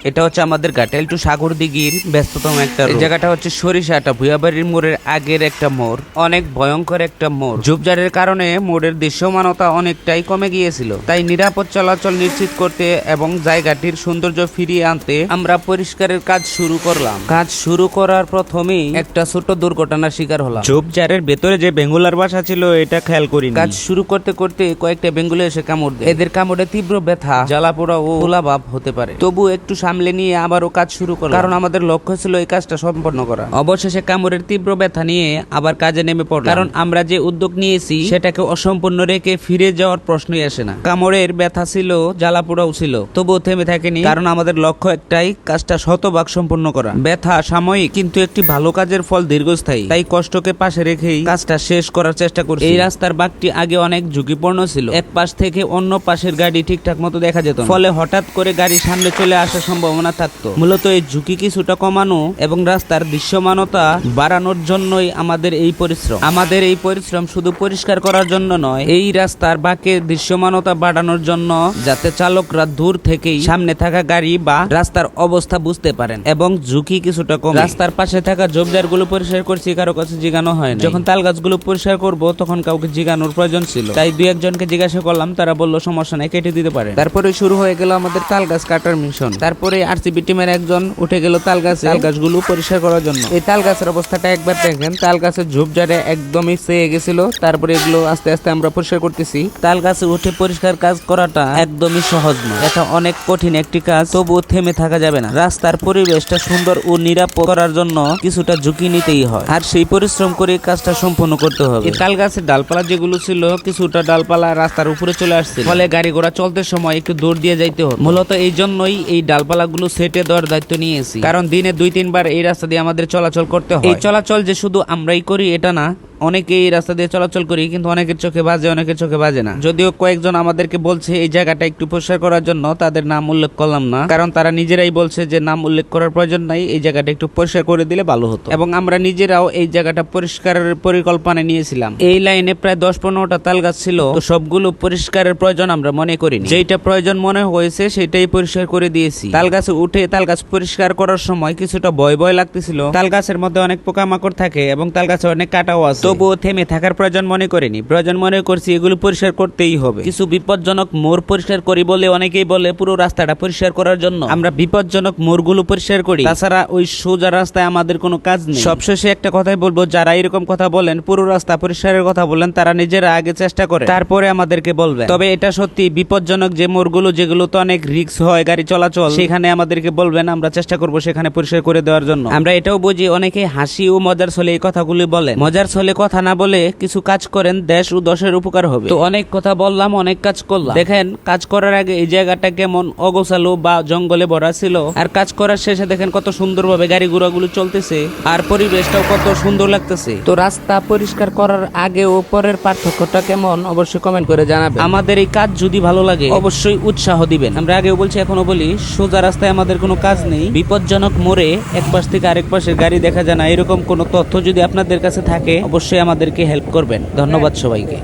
এটা হচ্ছে আমাদের ঘাটাইল টু সাগর দিঘির ব্যস্ততম একটা রোড। এই জায়গাটা হচ্ছে সরিষাটা ভুয়াবাড়ির মোড়ের আগের একটা মোড়, অনেক ভয়ঙ্কর একটা মোড়। ঝোপঝাড়ের কারণে মোড়ের দৃশ্যমানতা অনেকটাই কমে গিয়েছিল, তাই নিরাপদ চলাচল নিশ্চিত করতে এবং জায়গাটির সৌন্দর্য ফিরিয়ে আনতে আমরা পরিষ্কারের কাজ শুরু করলাম। কাজ শুরু করার প্রথমেই একটা ছোট দুর্ঘটনার শিকার হলাম। ঝোপঝাড়ের ভেতরে যে বেঙ্গুলার বাসা ছিল এটা খেয়াল করি। কাজ শুরু করতে করতে কয়েকটা বেঙ্গুলে এসে কামড় দেয়। এদের কামড়ে তীব্র ব্যথা, জ্বালাপোড়া ও ফোলাভাব হতে পারে। তবু একটু সামলে নিয়ে আবারও কাজ শুরু করলাম, কারণ আমাদের লক্ষ্য ছিল এই কাজটা সম্পন্ন করা। অবশেষে কামড়ের তীব্র ব্যথা নিয়ে আবার কাজে নেমে পড়লাম, কারণ আমরা যে উদ্যোগ নিয়েছি সেটাকে অসম্পূর্ণ রেখে ফিরে যাওয়ার প্রশ্নই আসে না। কামড়ের ব্যথা ছিল, জ্বালাপোড়াও ছিল, তবুও থেমে থাকেনি, কারণ আমাদের লক্ষ্য একটাই, কাজটা শতভাগ সম্পূর্ণ করা। ব্যথা সাময়িক, কিন্তু একটি ভালো কাজের ফল দীর্ঘস্থায়ী। তাই কষ্টকে পাশে রেখেই কাজটা শেষ করার চেষ্টা করছি। এই রাস্তার বাঁকটি আগে অনেক ঝুঁকিপূর্ণ ছিল। এক পাশ থেকে অন্য পাশের গাড়ি ঠিকঠাক মতো দেখা যেত না, ফলে হঠাৎ করে গাড়ি সামনে চলে আসার সম্ভাবনা থাকতো। মূলত এই ঝুঁকি কিছুটা কমানো এবং রাস্তার দৃশ্যমানতা বাড়ানোর জন্যই আমাদের এই পরিশ্রম। আমাদের এই পরিশ্রম শুধু পরিষ্কার করার জন্য নয়, এই রাস্তার বাঁকের দৃশ্যমানতা বাড়ানোর জন্য, যাতে চালকরা দূর থেকেই সামনে থাকা গাড়ি বা রাস্তার অবস্থা বুঝতে পারেন এবং ঝুঁকি কিছুটা কম। রাস্তার পাশে থাকা ঝোপঝাড় গুলো পরিষ্কার করছি, কারো কাছে জিজ্ঞানো হয় না। যখন তাল গাছগুলো পরিষ্কার করব তখন কাউকে জিজ্ঞানোর প্রয়োজন ছিল, তাই দুই একজনকে জিজ্ঞাসা করলাম, তারা বললো সমস্যা নাই, কেটে দিতে পারে। তারপরে শুরু হয়ে গেল আমাদের তাল গাছ কাটার মিশন। তারপরে আরসিবি টিমের একজন উঠে গেল তাল গাছগুলো পরিষ্কার করার জন্য। এই তাল গাছের অবস্থাটা একবার দেখেন, তাল গাছের ঝোপঝাড়ে একদমই সেয়ে গেছিল। তারপরে এগুলো আস্তে আস্তে আমরা পরিষ্কার করতেছি। তাল গাছে উঠে পরিষ্কার কাজ করাটা একদমই সহজ নয়, এটা অনেক কঠিন একটি কাজ, তবুও থেমে থাকা যাবে না। রাস্তার পরিবেশটা সুন্দর ও নিরাপদ করার জন্য কিছুটা ঝুঁকি নিতেই হয়, আর সেই পরিশ্রম করে কাজটা সম্পূর্ণ করতে হবে। এই তাল গাছের ডালপালা যেগুলো ছিল, কিছুটা ডালপালা রাস্তার উপরে চলে আসছে, ফলে গাড়ি ঘোড়া চলতে সময় একটু দৌড় দিয়ে যাইতে হবে। মূলত এই জন্যই এই ডালপালাগুলো সেটে দেওয়ার দায়িত্ব নিয়েছি, কারণ দিনে 2-3 বার এই রাস্তা দিয়ে আমাদের চলাচল করতে হয়। এই চলাচল যে শুধু আমরাই করি এটা না, অনেকেই এই রাস্তা দিয়ে চলাচল করি, কিন্তু অনেকের চোখে বাজে, অনেকের চোখে বাজে না। যদিও কয়েকজন আমাদেরকে বলছে এই জায়গাটা একটু পরিষ্কার করার জন্য, তাদের নাম উল্লেখ করলাম না, কারণ তারা নিজেরাই বলছে যে নাম উল্লেখ করার প্রয়োজন নাই, এই জায়গাটা একটু পরিষ্কার করে দিলে ভালো হতো। এবং আমরা নিজেরাও এই জায়গাটা পরিষ্কারের পরিকল্পনা নিয়েছিলাম। এই লাইনে প্রায় 10-15টা তাল গাছ ছিল, তো সবগুলো পরিষ্কারের প্রয়োজন আমরা মনে করিনি। যেটা প্রয়োজন মনে হয়েছে সেটাই পরিষ্কার করে দিয়েছি। তাল গাছে উঠে তাল গাছ পরিষ্কার করার সময় কিছুটা ভয় ভয় লাগতেছিল। তাল গাছের মধ্যে অনেক পোকামাকড় থাকে এবং তাল গাছে অনেক কাঁটাও আছে, তবুও থেমে থাকার প্রয়োজন মনে করিনি। প্রয়োজন মনে করছি এগুলো পরিষ্কার করতেই হবে। কিছু বিপজ্জনক মোড় পরিষ্কার করি বলে অনেকেই বলে পুরো রাস্তাটা পরিষ্কার করার জন্য আমরা বিপজ্জনক মোড়গুলো পরিষ্কার করি, তাছাড়া ওই সোজা রাস্তায় আমাদের কোনো কাজ নেই। সবশেষে একটা কথাই বলবো, যারা এরকম কথা বলেন, পুরো রাস্তা পরিষ্কারের কথা বলেন, তারা নিজেরা আগে চেষ্টা করে তারপরে আমাদেরকে বলবেন। তবে এটা সত্যি বিপজ্জনক যে মোড়গুলো, যেগুলো তো অনেক রিস্ক হয় গাড়ি চলাচল, সেখানে আমাদেরকে বলবেন, আমরা চেষ্টা করবো সেখানে পরিষ্কার করে দেওয়ার জন্য। আমরা এটাও বুঝি অনেকে হাসি ও মজার ছলে এই কথাগুলি বলেন। মজার ছলে কথা না বলে কিছু কাজ করেন, দেশ ও দশের উপকার হবে। তো অনেক কথা বললাম, অনেক কাজ করলাম। দেখেন কাজ করার আগে এই জায়গাটা কেমন অগোছালো বা জঙ্গলে ভরা ছিল, আর কাজ করার শেষে দেখেন কত সুন্দরভাবে গাড়ি ঘোড়াগুলো চলতেছে, আর পরিবেশটাও কত সুন্দর লাগতেছে। তো রাস্তা পরিষ্কার করার আগে ও পরের পার্থক্যটা কেমন অবশ্যই কমেন্ট করে জানাবেন। আমাদের এই কাজ যদি ভালো লাগে অবশ্যই উৎসাহ দিবেন। আমরা আগেও বলছি, এখনো বলি, সোজা রাস্তায় আমাদের কোনো কাজ নেই। বিপজ্জনক মোড়ে এক পাশ থেকে আরেক পাশের গাড়ি দেখা যায় না, এরকম কোনো তথ্য যদি আপনাদের কাছে থাকে অবশ্যই আমাদেরকে হেল্প করবেন। ধন্যবাদ সবাইকে।